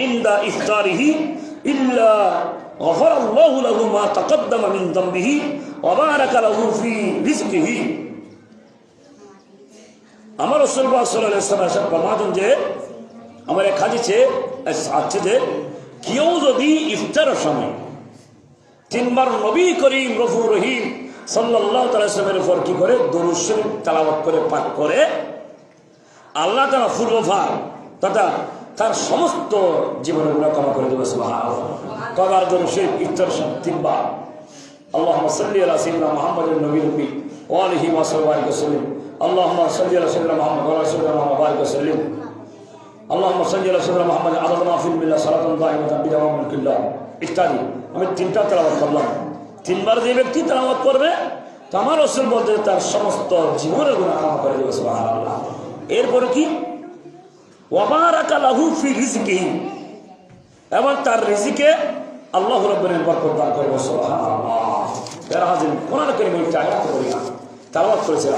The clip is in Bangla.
ইনদা ইফতারিহি ইল্লা গফারাল্লাহু লাহু মা তাকাদ্দামা মিন যামবিহি ওয়া বারাকা লাহু ফি রিজকিহি। আমার রাসূল সাল্লাল্লাহু আলাইহি ওয়াসাল্লাম ফরমাতেন যে আমার এক হাদিসে আছে যে কেউ যদি ইফতারের সময় তিনবার নবী করিম রফুর রহিম সাল্লাল্লাহু আলাইহি ওয়াসাল্লামের উপর কি করে দরুদ শরীফ তেলাওয়াত করে পাঠ করে, আল্লাহ তাআলা পূর্বভাগ তথা তার সমস্ত জীবনের গুনাহ ক্ষমা করে দেবে। সুবহানাল্লাহ। কবার দরুদ শরীফ ইফতার সময় তিনবার আল্লাহুম্মা সাল্লি আলা সাইয়্যিদিনা মুহাম্মাদিন নবীল উম্মি ওয়া আলিহি ওয়া সাহবিহি আল্লাহুম্মা সাল্লি আলা সাইয়্যিদিনা মুহাম্মাদ ওয়া আলা সাইয়্যিদিনা মুহাম্মাদ ওয়া বারিক ওয়া সাল্লিম আল্লাহুম্মা সাল্লি আলা সাইয়্যিদিনা মুহাম্মাদ আদাদা মা ফিল মিল্লাহ সালাতান দাইমাতান বিদাওয়াম মিল্লাহ ইত্যাদি। আমি তিনটা তেলাওয়াত করলাম। তিনবার যে ব্যক্তি তেলাওয়াত করবে তো আমার রাসূল বলতে তার সমস্ত জীবনের গুনাহ ক্ষমা করে দেবে। সুবহানাল্লাহ। এরপরে কি ওয়া বারাকা লাহু ফি রিজকিহি, এবং তার রিজিকে আল্লাহ রাব্বুল আলামিন বরকত দান করবে। সুবহানাল্লাহ। যারা হাজির কোরআন কারীমের আয়াত পড়ি তেলাওয়াত করেছে।